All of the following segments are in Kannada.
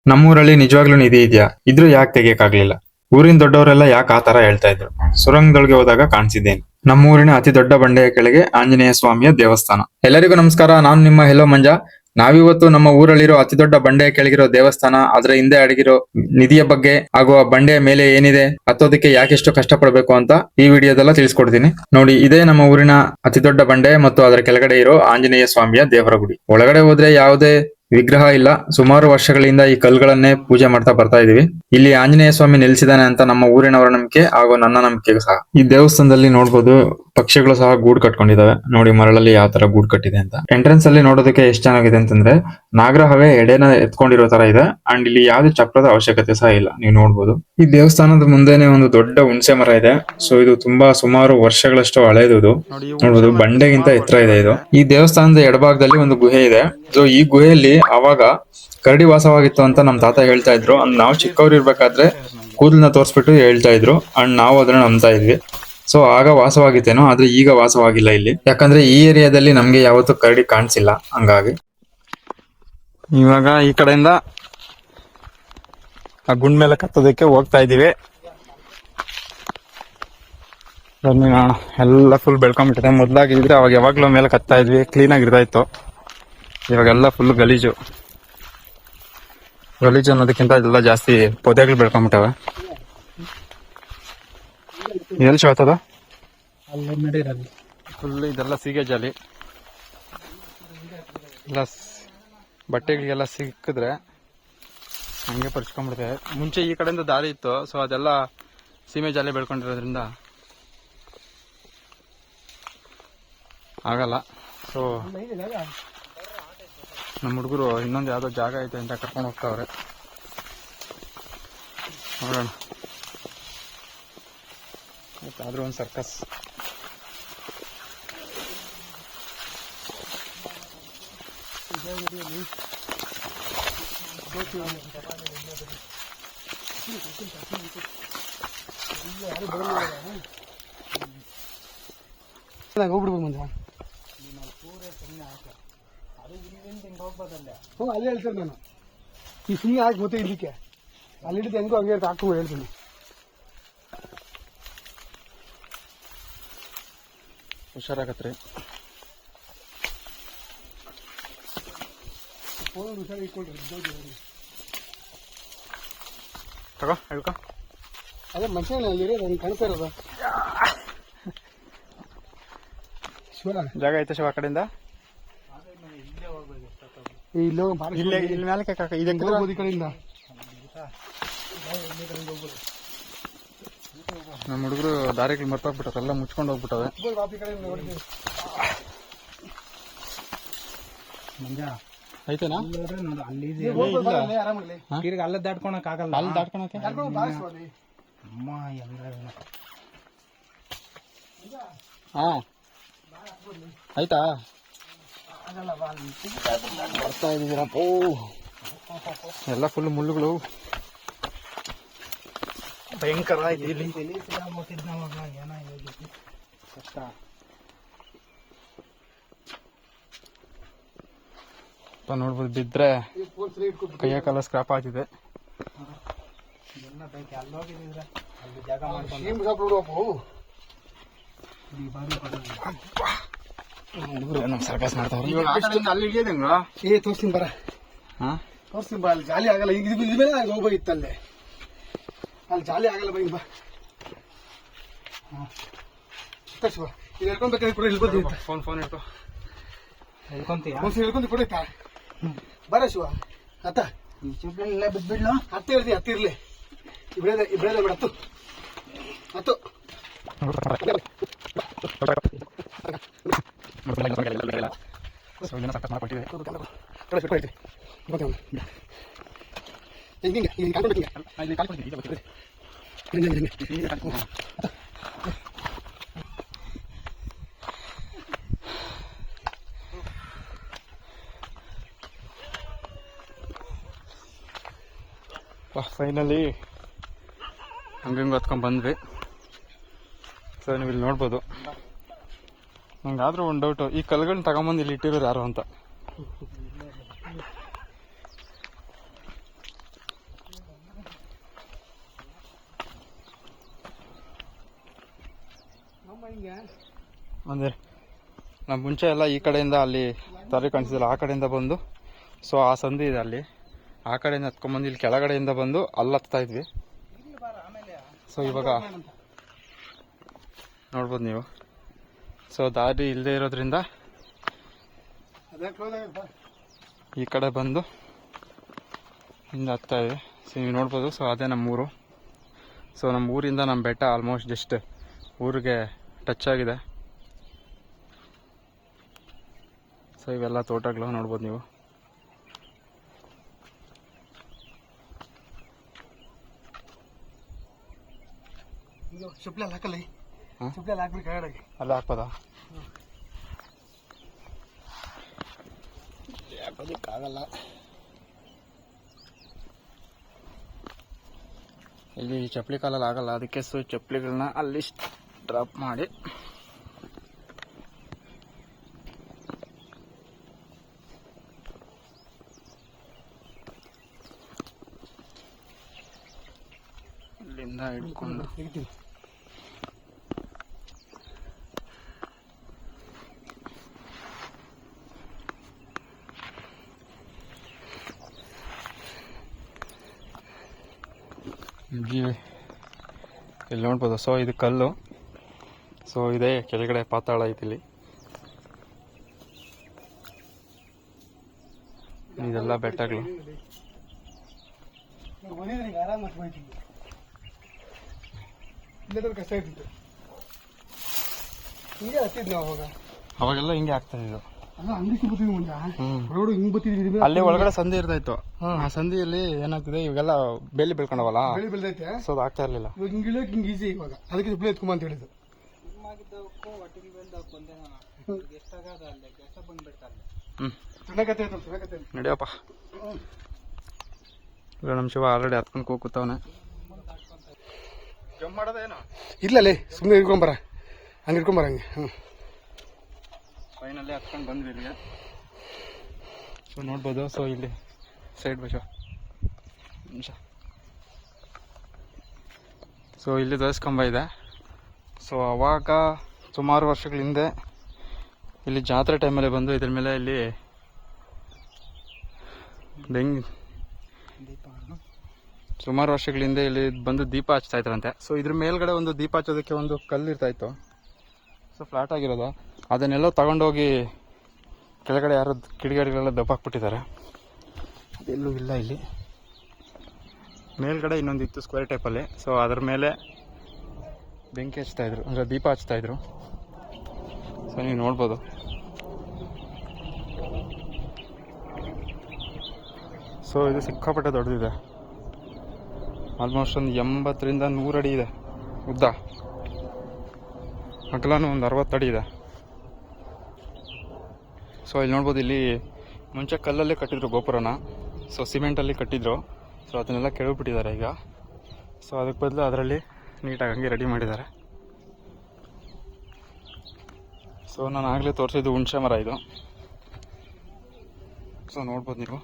ನಮ್ಮೂರಲ್ಲಿ ನಿಜವಾಗ್ಲೂ ನಿಧಿ ಇದೆಯಾ? ಇದ್ರೂ ಯಾಕೆ ತೆಗಿಯಕ್ಕಾಗ್ಲಿಲ್ಲ? ಊರಿನ ದೊಡ್ಡವರೆಲ್ಲ ಯಾಕೆ ಆ ತರ ಹೇಳ್ತಾ ಇದ್ರು? ಸುರಂಗದೊಳಗೆ ಹೋದಾಗ ಕಾಣಿಸಿದ್ದೇನೆ. ನಮ್ಮೂರಿನ ಅತಿ ದೊಡ್ಡ ಬಂಡೆಯ ಕೆಳಗೆ ಆಂಜನೇಯ ಸ್ವಾಮಿಯ ದೇವಸ್ಥಾನ. ಎಲ್ಲರಿಗೂ ನಮಸ್ಕಾರ, ನಾನು ನಿಮ್ಮ ಹೆಲೋ ಮಂಜ. ನಾವಿವತ್ತು ನಮ್ಮ ಊರಲ್ಲಿರೋ ಅತಿ ದೊಡ್ಡ ಬಂಡೆಯ ಕೆಳಗಿರೋ ದೇವಸ್ಥಾನ, ಅದರ ಹಿಂದೆ ಅಡಗಿರೋ ನಿಧಿಯ ಬಗ್ಗೆ ಹಾಗೂ ಆ ಬಂಡೆಯ ಮೇಲೆ ಏನಿದೆ, ಹತ್ತೋದಕ್ಕೆ ಯಾಕೆಷ್ಟು ಕಷ್ಟ ಪಡ್ಬೇಕು ಅಂತ ಈ ವಿಡಿಯೋದಲ್ಲ ತಿಳಿಸ್ಕೊಡ್ತೀನಿ ನೋಡಿ. ಇದೇ ನಮ್ಮ ಊರಿನ ಅತಿ ದೊಡ್ಡ ಬಂಡೆ ಮತ್ತು ಅದರ ಕೆಳಗಡೆ ಇರೋ ಆಂಜನೇಯ ಸ್ವಾಮಿಯ ದೇವರ ಗುಡಿ. ಒಳಗಡೆ ಹೋದ್ರೆ ಯಾವುದೇ ವಿಗ್ರಹ ಇಲ್ಲ. ಸುಮಾರು ವರ್ಷಗಳಿಂದ ಈ ಕಲ್ಗಳನ್ನೇ ಪೂಜೆ ಮಾಡ್ತಾ ಬರ್ತಾ ಇದೀವಿ. ಇಲ್ಲಿ ಆಂಜನೇಯ ಸ್ವಾಮಿ ನೆಲೆಸಿದಾನೆ ಅಂತ ನಮ್ಮ ಊರಿನವರ ನಂಬಿಕೆ ಹಾಗೂ ನನ್ನ ನಂಬಿಕೆ ಸಹ. ಈ ದೇವಸ್ಥಾನದಲ್ಲಿ ನೋಡಬಹುದು, ಪಕ್ಷಿಗಳು ಸಹ ಗೂಡು ಕಟ್ಕೊಂಡಿದಾವೆ. ನೋಡಿ ಮರಳಲ್ಲಿ ಯಾವ ತರ ಗೂಡು ಕಟ್ಟಿದೆ ಅಂತ. ಎಂಟ್ರೆನ್ಸ್ ಅಲ್ಲಿ ನೋಡೋದಕ್ಕೆ ಎಷ್ಟು ಚೆನ್ನಾಗಿದೆ ಅಂತಂದ್ರೆ, ನಾಗರಹವೆ ಎಡೆನ ಎತ್ಕೊಂಡಿರೋ ತರ ಇದೆ. ಅಂಡ್ ಇಲ್ಲಿ ಯಾವ್ದು ಚಪ್ರದ ಅವಶ್ಯಕತೆ ಸಹ ಇಲ್ಲ, ನೀವು ನೋಡಬಹುದು. ಈ ದೇವಸ್ಥಾನದ ಮುಂದೆನೆ ಒಂದು ದೊಡ್ಡ ಹುಣಸೆ ಮರ ಇದೆ. ಸೊ ಇದು ತುಂಬಾ ಸುಮಾರು ವರ್ಷಗಳಷ್ಟು ಹಳೇದು. ನೋಡಬಹುದು, ಬಂಡೆಗಿಂತ ಎತ್ತರ ಇದೆ ಇದು. ಈ ದೇವಸ್ಥಾನದ ಎಡಭಾಗದಲ್ಲಿ ಒಂದು ಗುಹೆ ಇದೆ. ಸೊ ಈ ಗುಹೆಯಲ್ಲಿ ಅವಾಗ ಕರಡಿ ವಾಸವಾಗಿತ್ತು ಅಂತ ನಮ್ ತಾತ ಹೇಳ್ತಾ ಇದ್ರು. ನಾವು ಚಿಕ್ಕವ್ರು ಇರ್ಬೇಕಾದ್ರೆ ಕೂದಲನ್ನ ತೋರಿಸ್ಬಿಟ್ಟು ಹೇಳ್ತಾ ಇದ್ರು. ಅಂಡ್ ನಾವು ಅದನ್ನ ನಂಬ್ತಾ ಇದ್ವಿ. ಸೊ ಆಗ ವಾಸವಾಗಿತ್ತೇನೋ, ಆದ್ರೆ ಈಗ ವಾಸವಾಗಿಲ್ಲ ಇಲ್ಲಿ. ಯಾಕಂದ್ರೆ ಈ ಏರಿಯಾದಲ್ಲಿ ನಮ್ಗೆ ಯಾವತ್ತೂ ಕರಡಿ ಕಾಣಿಸಿಲ್ಲ, ಹಂಗಾಗಿ. ಇವಾಗ ಈ ಕಡೆಯಿಂದ ಆ ಗುಂಡ್ ಮೇಲೆ ಕತ್ತೋದಕ್ಕೆ ಹೋಗ್ತಾ ಇದೀವಿ. ಎಲ್ಲ ಫುಲ್ ಬೆಳ್ಕೊಂಡ್ಬಿಟ್ಟಿದೆ. ಮೊದ್ಲಾಗಿದ್ರೆ ಅವಾಗ ಯಾವಾಗ್ಲೂ ಮೇಲೆ ಕತ್ತಾ ಇದ್ವಿ, ಕ್ಲೀನ್ ಆಗಿರ್ತಾ ಇತ್ತು. ಇವಾಗೆಲ್ಲ ಫುಲ್ ಗಲೀಜು ಅನ್ನೋದಕ್ಕಿಂತ ಎಲ್ಲ ಜಾಸ್ತಿ ಪೊದೆಗಳು ಬೆಳ್ಕೊಂಡ್ಬಿಟ್ಟವೆ. ಎಲ್ಲಿ ಶೋತದ ಫುಲ್ ಇದೆಲ್ಲ ಸೀಗೆ ಜಾಲಿ. ಎಲ್ಲ ಬಟ್ಟೆಗಳಿಗೆಲ್ಲ ಸಿಕ್ಕಿದ್ರೆ ಹಂಗೆ ಪರ್ಚ್ಕೊಂಡ್ಬಿಡ್ತೇವೆ. ಮುಂಚೆ ಈ ಕಡೆಯಿಂದ ದಾರಿ ಇತ್ತು, ಸೊ ಅದೆಲ್ಲ ಸೀಮೆ ಜಾಲಿ ಬೆಳ್ಕೊಂಡಿರೋದ್ರಿಂದ ಆಗಲ್ಲ. ಸೊ ನಮ್ಮ ಹುಡುಗರು ಇನ್ನೊಂದು ಯಾವ್ದೋ ಜಾಗ ಐತೆ ಅಂತ ಕರ್ಕೊಂಡು ಹೋಗ್ತಾವ್ರೆ. ನೋಡೋಣ, ಆದ್ರೂ ಒಂದು ಸರ್ಕಸ್. ಅಲ್ಲಿ ಹೇಳ್ತಾರೆ ನಾನು ಈ ಸುಮ್ಮನೆ ಹಾಕಿ ಗೊತ್ತೇ ಇದಕ್ಕೆ ಅಲ್ಲಿ ಹಿಡಿದು ಹೆಂಗೋ ಹಂಗೆ ಹಾಕು ಹೇಳ್ತೀನಿ. ಹುಷಾರಾಗತ್ರಿ. ಫೋನ್ ಹುಷಾರು ಇಟ್ಕೊಳ್ರಿ. ತಗೋ ಹೇಳ್ಕೊ. ಅದೇ ಮನುಷ್ಯನ ಅಲ್ಲಿರೋದು ಹಂಗೆ ಕಾಣ್ತಾ ಇರೋದು. ಜಾಗ ಐತೆ ಶಿವ ಆ ಕಡೆಯಿಂದ ಇಲ್ಲಿ ಮೇಲೆ ಕಡೆಯಿಂದ ನಮ್ಮ ಹುಡುಗರು ದಾರಿಗಳು ಮರ್ತೋಗ್ಬಿಟ್ಟವೆ, ಎಲ್ಲ ಮುಚ್ಕೊಂಡು ಹೋಗ್ಬಿಟ್ಟವೆ. ಐತೆನಾ ತಿರ್ಗಿ ಅಲ್ಲ ದಾಟ್ಕೊಳಕ್ ಆಗಲ್ಲ. ಅಲ್ಲಿ ದಾಟ್ಕೊಳಕ್ಕೆ ಅಮ್ಮ ಹಾ ಆಯ್ತಾ ಬರ್ತಾ ಇದೀರಪ್ಪ. ಎಲ್ಲ ಫುಲ್ ಮುಳ್ಳುಗಳು ಭಯಂಕರ ಆಯ್ತು ಇಲ್ಲಿ. ಕಷ್ಟ. ನೋಡ್ಬೋದು, ಬಿದ್ರೆ ಕೈಯ ಕಾಲ ಸ್ಕ್ರಾಪ್ ಆಗ್ತಿದೆ. ಸರ್ಕಸ್ ಮಾಡ್ತಾವ್ರೆ. ಏ ತೋರ್ಸ್ತೀನಿ ಬರ, ತೋರ್ಸ್ತೀನಿ ಬಾ. ಅಲ್ಲಿ ಜಾಲಿ ಆಗಲ್ಲ. ಈಗ ಇದ್ಮೇಲೆ ನಂಗೆ ಹೋಗ್ಬೋಗಿತ್ತು ಅಲ್ಲೇ. ಅಲ್ಲಿ ಜಾಲಿ ಆಗಲ್ಲ ಬೈ. ಬಾ ಶಿವ, ಇದು ಹೇಳ್ಕೊಂಡ್ಬೇಕಾದ್ರೆ ಕೂಡ ಇಳ್ಬೋದು. ಫೋನ್ ಇಟ್ಕೊ. ಹೇಳ್ಕೊಂತ ಕೊಡೈತಾ ಬರ ಶಿವ. ಅತ್ತ ಬಿದ್ಬಿಡ್ಲು ಹತ್ತು ಹೇಳ್ದಿ, ಹತ್ತಿರ್ಲಿ. ಇಬ್ರೇದ ಬೇಡ, ಹತ್ತು ಹತ್ತು. ಫೈನಲಿ ಹಂಗಂಗೆ ಹೊತ್ಕೊಂಡ್ ಬಂದ್ವಿ. ಸೊ ನೀವು ಇಲ್ಲಿ ನೋಡ್ಬೋದು. ನಂಗಾದ್ರೂ ಒಂದು ಡೌಟು, ಈ ಕಲ್ಗಳನ್ನ ತಗೊಂಬಂದು ಇಲ್ಲಿ ಇಟ್ಟಿರೋರು ಯಾರು ಅಂತ. ಅಂದರೆ ನಮ್ಮ ಮುಂಚೆ ಎಲ್ಲ ಈ ಕಡೆಯಿಂದ ಅಲ್ಲಿ ದಾರಿ ಕಾಣಿಸಿದಿಲ್ಲ, ಆ ಕಡೆಯಿಂದ ಬಂದು ಸೊ ಆ ಸಂಧಿ ಇದೆ ಅಲ್ಲಿ, ಆ ಕಡೆಯಿಂದ ಹತ್ಕೊಂಡ್ಬಂದು ಇಲ್ಲಿ ಕೆಳಗಡೆಯಿಂದ ಬಂದು ಅಲ್ಲಿ ಹತ್ತಾ ಇದ್ವಿ. ಸೊ ಇವಾಗ ನೋಡ್ಬೋದು ನೀವು. ಸೊ ದಾರಿ ಇಲ್ಲದೆ ಇರೋದ್ರಿಂದ ಈ ಕಡೆ ಬಂದು ಹಿಂದೆ ಹತ್ತಾ ಇದೆ. ಸೊ ನೀವು ನೋಡ್ಬೋದು. ಸೊ ಅದೇ ನಮ್ಮೂರು. ಸೊ ನಮ್ಮ ಊರಿಂದ ನಮ್ಮ ಬೆಟ್ಟ ಆಲ್ಮೋಸ್ಟ್ ಜಸ್ಟ್ ಊರಿಗೆ ಟಚ್ ಆಗಿದೆ. ಸೊ ಇವೆಲ್ಲ ತೋಟಗಳು ನೋಡ್ಬೋದು ನೀವು. ಚಪ್ಪಲಿ ಹಾಕಲ್ಲ, ಚಪ್ಪಲಿ ಹಾಕ್ಬೇಕು ಕೆಳಗಡೆ. ಅಲ್ಲ ಹಾಕ್ಬೋದಾ? ಹಾಕೋದಕ್ಕಾಗಲ್ಲ. ಇಲ್ಲಿ ಚಪ್ಪಲಿ ಕಾಲಲ್ಲಿ ಆಗಲ್ಲ, ಅದಕ್ಕೆ ಸೊ ಚಪ್ಪಲಿಗಳನ್ನ ಅಲ್ಲಿ ಡ್ರಾಪ್ ಮಾಡಿ ಇಲ್ಲಿಂದ ಹಿಡ್ಕೊಂಡು ತೆಗಿತೀನಿ. ಇಲ್ಲಿ ನೋಡ್ಬೋದು. ಸೊ ಇದು ಕಲ್ಲು. ಸೊ ಇದೆ ಕೆಳಗಡೆ ಪಾತಾಳ ಐತಿ ಇಲ್ಲಿ. ಇದೆಲ್ಲ ಬೆಟ್ಟಗಳು. ಆರಾಮ ಇಲ್ಲದ್ರೆ ಕಷ್ಟ ಇರ್ತಿತ್ತು. ಹಿಂಗೆ ಹತ್ತಿದ್ ನಾವು ಅವಾಗ. ಅವಾಗೆಲ್ಲ ಹಿಂಗೆ ಆಗ್ತಾ ಇದ್ದು. ಅಲ್ಲ ಅಂಗಡಿ ಬರ್ತಿದ್ವಿ ಮುಂದೆ, ರೋಡ್ ಹಿಂಗ್ ಬರ್ತಿದ್ವಿ. ಅಲ್ಲಿ ಒಳಗಡೆ ಸಂಧಿ ಇರ್ತಾ ಇತ್ತು. ಆ ಸಂಧಿಯಲ್ಲಿ ಏನಾಗ್ತಿದೆ, ಇವಾಗೆಲ್ಲ ಬೇಲಿ ಬೆಳ್ಕೊಂಡವಲ್ಲ, ಬೆಳಿ ಬೆಳ್ದೈತೆ. ಸೊ ಅದು ಆಗ್ತಾ ಇರ್ಲಿಲ್ಲ. ಇವಾಗ ಹಿಂಗ್ ಇಳಿಯೋಕೆ ಹಿಂಗ್ ಈಸಿ. ಇವಾಗ ಅದಕ್ಕೆ ಚಪ್ಪಲಿ ಎತ್ಕೊಂಬ ಅಂತ ಹೇಳಿದ್ದು. ಚೆನ್ನಾಗತ್ತೆ ಚೆನ್ನಾಗತ್ತೆ. ನಡಿಯಪ್ಪ. ಈಗ ನಮ್ಮ ಶಿವ ಆಲ್ರೆಡಿ ಹತ್ಕೊಂಡು ಕೂತವನೆ. ಜಂಪ್ ಮಾಡೋದೇನು ಇಲ್ಲಲೇ, ಸುಮ್ಮನೆ ಇಟ್ಕೊಂಬರ, ಹಂಗೆ ಇಟ್ಕೊಂಬರ ಹಂಗೆ. ಫೈನಲ್ಲಿ ಹತ್ಕೊಂಡು ಬಂದ್ವಿ ಇಲ್ಲಿಗೆ. ಸೊ ನೋಡ್ಬೋದು. ಸೊ ಇಲ್ಲಿ ಸೈಡ್ ಬೈ ನಿಮಿಷ. ಸೊ ಇಲ್ಲಿ ಧ್ವಜಸ್ತಂಭ ಇದೆ. ಸೊ ಅವಾಗ ಸುಮಾರು ವರ್ಷಗಳ ಹಿಂದೆ ಇಲ್ಲಿ ಜಾತ್ರೆ ಟೈಮಲ್ಲಿ ಬಂದು ಇದ್ರ ಮೇಲೆ ಇಲ್ಲಿ ಸುಮಾರು ವರ್ಷಗಳ ಹಿಂದೆ ಇಲ್ಲಿ ಬಂದು ದೀಪ ಹಚ್ತಾ ಇದ್ರಂತೆ. ಸೊ ಇದ್ರ ಮೇಲ್ಗಡೆ ಒಂದು ದೀಪ ಹಚ್ಚೋದಕ್ಕೆ ಒಂದು ಕಲ್ಲು ಇರ್ತಾ ಇತ್ತು. ಸೊ ಫ್ಲಾಟ್ ಆಗಿರೋದು, ಅದನ್ನೆಲ್ಲೋ ತಗೊಂಡೋಗಿ ಕೆಳಗಡೆ ಯಾರು ಕಿಡಿಗೇಡಿಗಳೆಲ್ಲ ದಬ್ಬಾಕ್ಬಿಟ್ಟಿದ್ದಾರೆ. ಅದೆಲ್ಲೂ ಇಲ್ಲ ಇಲ್ಲಿ. ಮೇಲ್ಗಡೆ ಇನ್ನೊಂದಿತ್ತು ಸ್ಕ್ವೇರ್ ಟೈಪಲ್ಲಿ. ಸೊ ಅದ್ರ ಮೇಲೆ ಬೆಂಕಿ ಹಚ್ತಾಯಿದ್ರು, ಅಂದರೆ ದೀಪ ಹಚ್ತಾಯಿದ್ರು. ಸೊ ನೀವು ನೋಡ್ಬೋದು. ಸೊ ಇದು ಸಿಕ್ಕಾಪಟ್ಟೆ ದೊಡ್ಡದಿದೆ. ಆಲ್ಮೋಸ್ಟ್ ಒಂದು 80ರಿಂದ 100 ಅಡಿ ಇದೆ ಉದ್ದ. ಅಗಲನೂ ಒಂದು 60 ಅಡಿ ಇದೆ. ಸೊ ಇಲ್ಲಿ ನೋಡ್ಬೋದು. ಇಲ್ಲಿ ಮುಂಚೆ ಕಲ್ಲಲ್ಲೇ ಕಟ್ಟಿದ್ರು ಗೋಪುರನ. ಸೊ ಸಿಮೆಂಟಲ್ಲಿ ಕಟ್ಟಿದ್ರು. ಸೊ ಅದನ್ನೆಲ್ಲ ಕೆಳಬಿಟ್ಟಿದ್ದಾರೆ ಈಗ. ಸೊ ಅದಕ್ಕೆ ಬದಲು ಅದರಲ್ಲಿ ನೀಟಾಗಿ ಹಂಗೆ ರೆಡಿ ಮಾಡಿದ್ದಾರೆ. ಸೊ ನಾನು ಆಗಲೇ ತೋರಿಸಿದ್ದು ಹುಣಸೆ ಮರ ಇದು. ಸೊ ನೋಡ್ಬೋದು ನೀವು.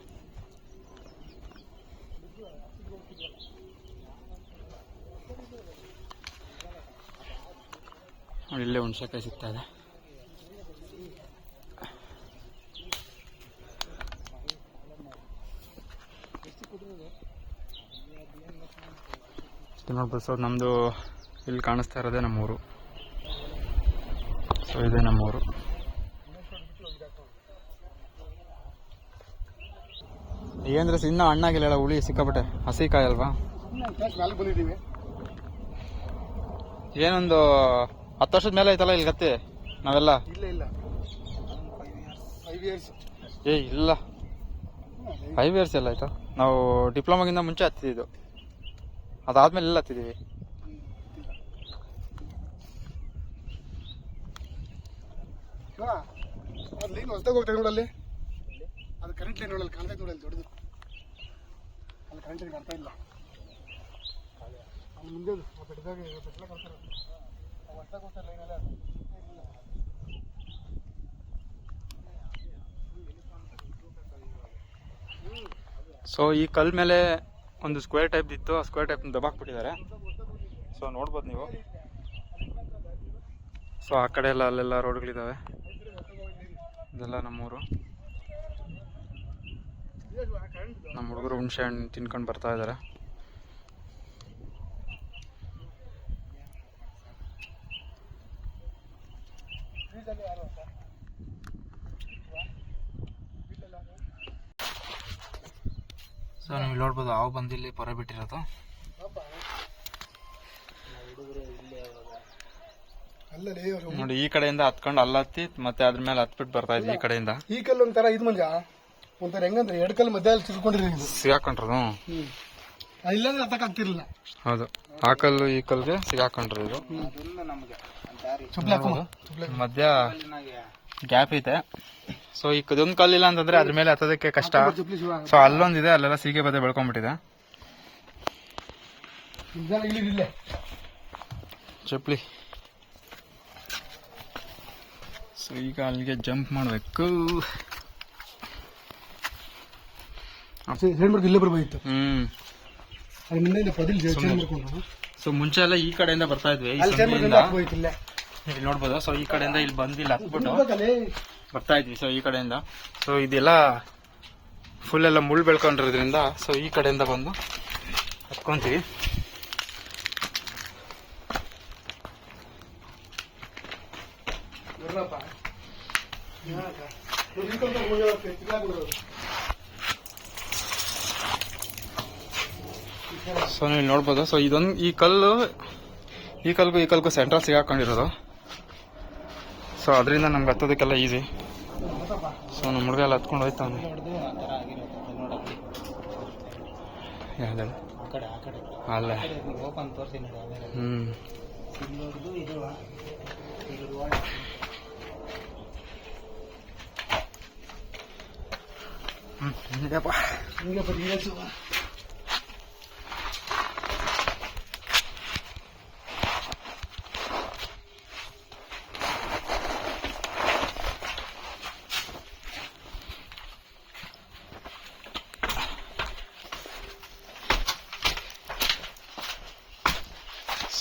ಇಲ್ಲೇ ಹುಣಸೆಕಾಯಿ ಸಿಗ್ತಾ ಇದೆ. ನೋಡ್ಬೋದು. ಸೊ ನಮ್ಮದು ಇಲ್ಲಿ ಕಾಣಿಸ್ತಾ ಇರೋದೇ ನಮ್ಮೂರು. ಸೊ ಇದೇ ನಮ್ಮೂರು. ಏನಂದ್ರೆ ಇನ್ನೂ ಹಣ್ಣಾಗಿಲ್ಲ, ಹುಳಿ ಸಿಕ್ಕಾಪಟ್ಟೆ. ಹಸಿಕಾಯಿ ಅಲ್ವಾ? ಮೇಲೆ ಬಂದಿದ್ದೀವಿ. ಏನೊಂದು 10 ವರ್ಷದ ಮೇಲೆ ಐತಲ್ಲ ಇಲ್ಲಿ ಗತ್ತಿ ನಾವೆಲ್ಲ. ಇಲ್ಲ ಇಲ್ಲ 5 years. ಇಲ್ಲ 5 years ಎಲ್ಲ ಆಯ್ತು. ನಾವು ಡಿಪ್ಲೊಮಾಗಿಂತ ಮುಂಚೆ ಹತ್ತಿದ್ದು, ಅದಾದ್ಮೇಲೆ ಎಲ್ಲ ಹತ್ತಿದ್ದೀವಿ. ಅದು ಲೈನ್ ಹೊಸದಾಗಿ ಹೋಗ್ತಾ ನೋಡಲ್ಲಿ, ಅದು ಕರೆಂಟ್ ಲೈನ್ ನೋಡಲ್ಲಿ ಕಾಣ್ತಾ ನೋಡಲ್ಲಿ ದೊಡ್ಡದು. ಅಲ್ಲಿ ಕರೆಂಟ್ ಲೈನ್ ಬರ್ತಾ ಇಲ್ಲ. ಅಲ್ಲಿ ಮುಂದೆ ಬೆಟ್ಟದಾಗ ಬೆಟ್ಟಲ ಬರ್ತಾರೆ. ಹೊಸದಾಗಿ ಹೋಗ್ತಾರೆ ಲೈನ್ ಎಲ್ಲ. ಸೊ ಈ ಕಲ್ ಮೇಲೆ ಒಂದು ಸ್ಕ್ವೇರ್ ಟೈಪ್ ಇತ್ತು, ಆ ಸ್ಕ್ವೇರ್ ಟೈಪ್ ದಬಾಕ್ಬಿಟ್ಟಿದ್ದಾರೆ. ಸೊ ನೋಡ್ಬೋದು ನೀವು. ಸೊ ಆ ಕಡೆ ಎಲ್ಲ ಅಲ್ಲೆಲ್ಲ ರೋಡ್ಗಳಿದ್ದಾವೆ. ಇದೆಲ್ಲ ನಮ್ಮೂರು. ನಮ್ಮ ಹುಡುಗರು ಹುಣಸೆ ಹಣ್ಣು ತಿನ್ಕೊಂಡು ಬರ್ತಾ ಇದ್ದಾರೆ. ಸೊ ನೀವು ನೋಡ್ಬೋದು ಹಾವು ಬಂದಿಲ್ಲಿ ಪೊರ ಬಿಟ್ಟಿರೋದು. ನೋಡಿ ಈ ಕಡೆಯಿಂದ ಹತ್ಕೊಂಡು ಅಲ್ಲತ್ತಿ ಮತ್ತೆ ಅದ್ರ ಮೇಲೆ ಹತ್ಬಿಟ್ಟು ಬರ್ತಾ ಇದ್ವಿ. ಈ ಕಡೆಯಿಂದ ಈ ಕಲ್ಲು ಒಂಥರ ಇದು ಮಂಜ ಒಂಥರ ಹೆಂಗಂದ್ರೆ ಎರಡು ಕಲ್ಲು ಮಧ್ಯ ಸಿಕ್ಕೊಂಡಿರಿ ಸಿಗಾಕೊಂಡ್ರು. ಇಲ್ಲಾಂದ್ರೆ ಹತ್ತಕ್ ಆಗ್ತಿರ್ಲಿಲ್ಲ. ಹೌದು, ಆ ಕಲ್ಲು ಈ ಕಲ್ಗೆ ಸಿಗಾಕೊಂಡ್ರು. ಇದು ಮಧ್ಯ ಗ್ಯಾಪ್ ಐತೆ. ಸೊ ಈ ಇದೊಂದು ಕಲ್ಲಿಲ್ಲ ಅಂತಂದ್ರೆ ಅದ್ರ ಮೇಲೆ ಹತ್ತೋದಕ್ಕೆ ಕಷ್ಟ. ಸೊ ಅಲ್ಲೊಂದಿದೆ, ಅಲ್ಲೆಲ್ಲ ಸೀಗೆ ಬದೆ ಬೆಳ್ಕೊಂಡ್ಬಿಟ್ಟಿದೆ. ಚಪ್ಲಿ. ಸೊ ಈಗ ಅಲ್ಲಿಗೆ ಜಂಪ್ ಮಾಡಬೇಕು. ಇಲ್ಲೇ ಬರ್ಬೋದಿತ್ತು. ಸೊ ಮುಂಚೆ ಎಲ್ಲ ಈ ಕಡೆಯಿಂದ ಬರ್ತಾ ಇದ್ವಿ. ಇಲ್ಲಿ ನೋಡ್ಬೋದು. ಸೊ ಈ ಕಡೆಯಿಂದ ಇಲ್ಲಿ ಬಂದು ಇಲ್ಲಿ ಹತ್ಬಿಟ್ಟು ಬರ್ತಾ ಇದ್ವಿ. ಸೊ ಈ ಕಡೆಯಿಂದ ಸೊ ಇದೆಲ್ಲ ಫುಲ್ ಎಲ್ಲ ಮುಳ್ಳು ಬೆಳ್ಕೊಂಡಿರೋದ್ರಿಂದ ಸೊ ಈ ಕಡೆಯಿಂದ ಬಂದು ಹತ್ಕೊಂತೀವಿ. ಸೊ ನೀವು ನೋಡ್ಬೋದು. ಸೊ ಇದೊಂದು ಈ ಕಲ್ಗೂ ಸೆಂಟ್ರಲ್ ಸಿಗಾಕೊಂಡಿರೋದು. ಸೊ ಅದರಿಂದ ನಮ್ಗೆ ಹತ್ತೋದಕ್ಕೆಲ್ಲ ಈಸಿ. ಸೊ ನಮ್ಮ ಹುಡುಗ ಎಲ್ಲ ಹತ್ಕೊಂಡು ಹೋಯ್ತಾನೆ. ಅಲ್ಲೇ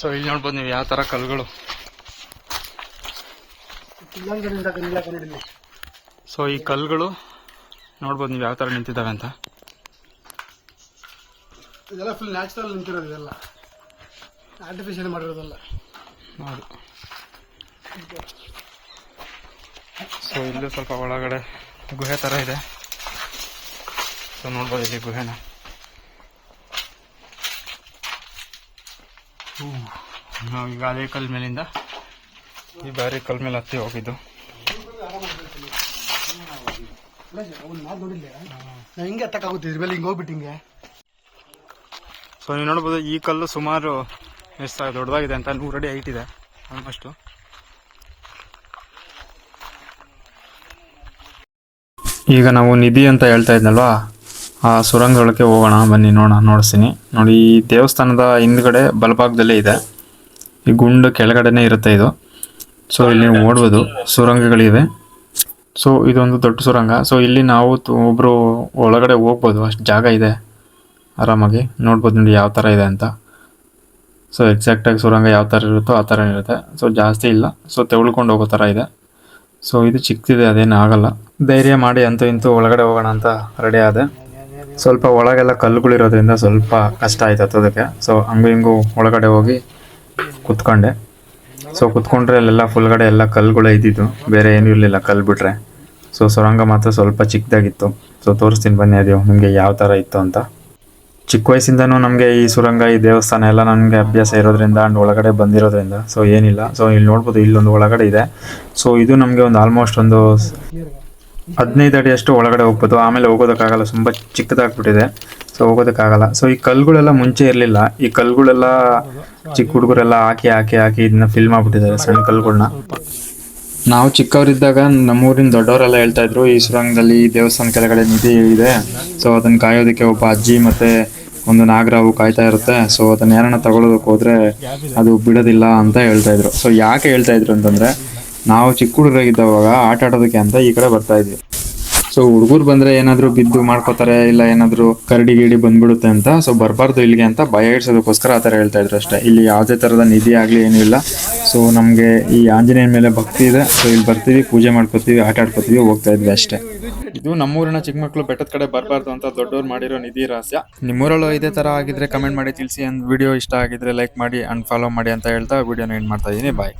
ಸೊ ಇಲ್ಲಿ ನೋಡ್ಬೋದು ನೀವು ಯಾವ ತರ ಕಲ್ಗಳು. ಸೊ ಈ ಕಲ್ಗಳು ನೋಡ್ಬೋದು ನೀವು ಯಾವ ತರ ನಿಂತಿದ್ದಾವೆ ಅಂತ. ಇದೆಲ್ಲ ಫುಲ್ ನ್ಯಾಚುರಲ್ ನಿಂತಿರೋದು, ಇದೆಲ್ಲ ಆರ್ಟಿಫಿಷಿಯಲ್ ಮಾಡಿರೋದಲ್ಲ. ಹೌದು. ಸೊ ಇಲ್ಲಿ ಸ್ವಲ್ಪ ಒಳಗಡೆ ಗುಹೆ ತರ ಇದೆ. ಸೊ ನೋಡ್ಬೋದು ಇಲ್ಲಿ ಗುಹೆನ. ನಾವೀಗ ಅದೇ ಕಲ್ ಮೇಲಿಂದ ಈ ಬೇರೆ ಕಲ್ ಮೇಲೆ ಹತ್ತಿ ಹೋಗಿದ್ದು. ಹಿಂಗೆ ಹತ್ತಕ್ಕಾಗುತ್ತೆ ಇದ್ರ ಮೇಲೆ ಹಿಂಗೆ ಹೋಗ್ಬಿಟ್ಟು ಹಿಂಗೆ. ಸೊ ನೀವು ನೋಡ್ಬೋದು ಈ ಕಲ್ಲು ಸುಮಾರು ಎಷ್ಟು ದೊಡ್ಡದಾಗಿದೆ ಅಂತ, 100 ಅಡಿ ಹೈಟ್ ಇದೆ ಆಲ್ಮೋಸ್ಟ್. ಈಗ ನಾವು ನಿಧಿ ಅಂತ ಹೇಳ್ತಾ ಇದ್ನಲ್ವಾ, ಆ ಸುರಂಗದೊಳಗೆ ಹೋಗೋಣ ಬನ್ನಿ, ನೋಡಿಸ್ತೀನಿ. ನೋಡಿ ಈ ದೇವಸ್ಥಾನದ ಹಿಂದ್ಗಡೆ ಬಲಭಾಗದಲ್ಲೇ ಇದೆ. ಈ ಗುಂಡು ಕೆಳಗಡೆನೆ ಇರುತ್ತೆ ಇದು. ಸೊ ಇಲ್ಲಿ ನೀವು ನೋಡ್ಬೋದು ಸುರಂಗಗಳಿವೆ. ಸೊ ಇದೊಂದು ದೊಡ್ಡ ಸುರಂಗ. ಸೊ ಇಲ್ಲಿ ನಾವು ಒಬ್ರು ಒಳಗಡೆ ಹೋಗ್ಬೋದು, ಅಷ್ಟು ಜಾಗ ಇದೆ ಆರಾಮಾಗಿ. ನೋಡ್ಬೋದು ನೋಡಿ ಯಾವ ಥರ ಇದೆ ಅಂತ. ಸೊ ಎಕ್ಸಾಕ್ಟಾಗಿ ಸುರಂಗ ಯಾವ ಥರ ಇರುತ್ತೋ ಆ ಥರ ಇರುತ್ತೆ. ಸೊ ಜಾಸ್ತಿ ಇಲ್ಲ, ಸೊ ತೆವಳ್ಕೊಂಡು ಹೋಗೋ ಥರ ಇದೆ. ಸೊ ಇದು ಚಿಕ್ಕದಿದೆ, ಅದೇನು ಆಗಲ್ಲ. ಧೈರ್ಯ ಮಾಡಿ ಅಂತೂ ಇಂತೂ ಒಳಗಡೆ ಹೋಗೋಣ ಅಂತ ರೆಡಿ ಆದೆ. ಸ್ವಲ್ಪ ಒಳಗೆಲ್ಲ ಕಲ್ಲುಗಳಿರೋದ್ರಿಂದ ಸ್ವಲ್ಪ ಕಷ್ಟ ಆಯ್ತು ಹತ್ತೋದಕ್ಕೆ. ಸೊ ಹಂಗೂ ಹಿಂಗೂ ಒಳಗಡೆ ಹೋಗಿ ಕುತ್ಕೊಂಡೆ. ಸೊ ಕುತ್ಕೊಂಡ್ರೆ ಅಲ್ಲೆಲ್ಲ ಫುಲ್ಗಡೆ ಎಲ್ಲ ಕಲ್ಲುಗಳೇ ಇದ್ದಿದ್ದು, ಬೇರೆ ಏನೂ ಇರಲಿಲ್ಲ ಕಲ್ಲು ಬಿಟ್ರೆ. ಸೊ ಸುರಂಗ ಮಾತ್ರ ಸ್ವಲ್ಪ ಚಿಕ್ಕದಾಗಿತ್ತು. ಸೊ ತೋರಿಸ್ತೀನಿ ಬನ್ನಿ ಅದು ನಿಮಗೆ ಯಾವ ಥರ ಇತ್ತು ಅಂತ. ಚಿಕ್ಕ ವಯಸ್ಸಿಂದನೂ ನಮಗೆ ಈ ಸುರಂಗ, ಈ ದೇವಸ್ಥಾನ ಎಲ್ಲ ನನಗೆ ಅಭ್ಯಾಸ ಇರೋದ್ರಿಂದ ಅಂಡ್ ಒಳಗಡೆ ಬಂದಿರೋದ್ರಿಂದ ಸೊ ಏನಿಲ್ಲ. ಸೊ ಇಲ್ಲಿ ನೋಡ್ಬೋದು ಇಲ್ಲೊಂದು ಒಳಗಡೆ ಇದೆ. ಸೊ ಇದು ನಮಗೆ ಒಂದು ಆಲ್ಮೋಸ್ಟ್ ಒಂದು 15 ಅಡಿಯಷ್ಟು ಒಳಗಡೆ ಹೋಗ್ಬೋದು. ಆಮೇಲೆ ಹೋಗೋದಕ್ಕಾಗಲ್ಲ, ತುಂಬ ಚಿಕ್ಕದಾಗ್ಬಿಟ್ಟಿದೆ. ಸೊ ಹೋಗೋದಕ್ಕಾಗಲ್ಲ. ಸೊ ಈ ಕಲ್ಲುಗಳೆಲ್ಲ ಮುಂಚೆ ಇರಲಿಲ್ಲ. ಈ ಕಲ್ಲುಗಳೆಲ್ಲ ಚಿಕ್ಕ ಹುಡುಗರೆಲ್ಲ ಹಾಕಿ ಇದನ್ನ ಫಿಲ್ ಮಾಡಿಬಿಟ್ಟಿದ್ದಾರೆ, ಸಣ್ಣ ಕಲ್ಲುಗಳನ್ನ. ನಾವು ಚಿಕ್ಕವರಿದ್ದಾಗ ನಮ್ಮೂರಿನ ದೊಡ್ಡವರೆಲ್ಲ ಹೇಳ್ತಾ ಇದ್ರು, ಈ ಸುರಂಗದಲ್ಲಿ ಈ ದೇವಸ್ಥಾನ ಕೆಳಗಡೆ ನಿಧಿ ಇದೆ. ಸೊ ಅದನ್ನ ಕಾಯೋದಕ್ಕೆ ಒಬ್ಬ ಅಜ್ಜಿ ಮತ್ತೆ ಒಂದು ನಾಗರಾವು ಕಾಯ್ತಾ ಇರುತ್ತೆ. ಸೊ ಅದನ್ನ ಯಾರನ್ನ ತಗೊಳ್ಳೋದಕ್ಕೆ ಹೋದ್ರೆ ಅದು ಬಿಡೋದಿಲ್ಲ ಅಂತ ಹೇಳ್ತಾ ಇದ್ರು. ಸೊ ಯಾಕೆ ಹೇಳ್ತಾ ಇದ್ರು ಅಂತಂದ್ರೆ, ನಾವು ಚಿಕ್ಕ ಹುಡುಗರಾಗಿದ್ದವಾಗ ಆಟ ಆಡೋದಕ್ಕೆ ಅಂತ ಈ ಕಡೆ ಬರ್ತಾ ಇದ್ವಿ. ಸೊ ಹುಡುಗರು ಬಂದ್ರೆ ಏನಾದ್ರು ಬಿದ್ದು ಮಾಡ್ಕೋತಾರೆ, ಇಲ್ಲ ಏನಾದ್ರು ಕರಡಿ ಗಿಡಿ ಬಂದ್ಬಿಡುತ್ತೆ ಅಂತ. ಸೊ ಬರಬಾರ್ದು ಇಲ್ಲಿಗೆ ಅಂತ ಭಯ ಇಡ್ಸೋದಕ್ಕೋಸ್ಕರ ಆ ಥರ ಹೇಳ್ತಾ ಇದ್ರು ಅಷ್ಟೇ. ಇಲ್ಲಿ ಯಾವುದೇ ಥರದ ನಿಧಿ ಆಗಲಿ ಏನೂ ಇಲ್ಲ. ಸೊ ನಮಗೆ ಈ ಆಂಜನೇಯನ ಮೇಲೆ ಭಕ್ತಿ ಇದೆ. ಸೊ ಇಲ್ಲಿ ಬರ್ತೀವಿ, ಪೂಜೆ ಮಾಡ್ಕೋತೀವಿ, ಆಟ ಆಡ್ಕೋತೀವಿ, ಹೋಗ್ತಾ ಇದ್ವಿ ಅಷ್ಟೇ. ಇದು ನಮ್ಮೂರಿನ ಚಿಕ್ಕ ಮಕ್ಕಳು ಬೆಟ್ಟದ ಕಡೆ ಬರಬಾರ್ದು ಅಂತ ದೊಡ್ಡವ್ರು ಮಾಡಿರೋ ನಿಧಿ ರಹಸ್ಯ. ನಿಮ್ಮೂರಲ್ಲೂ ಇದೇ ತರ ಆಗಿದ್ರೆ ಕಮೆಂಟ್ ಮಾಡಿ ತಿಳಿಸಿ. ಅಂಡ್ ವಿಡಿಯೋ ಇಷ್ಟ ಆಗಿದ್ರೆ ಲೈಕ್ ಮಾಡಿ ಅಂಡ್ ಫಾಲೋ ಮಾಡಿ ಅಂತ ಹೇಳ್ತಾ ವಿಡಿಯೋನ ಎಂಡ್ ಮಾಡ್ತಾ ಇದೀನಿ. ಬಾಯ್.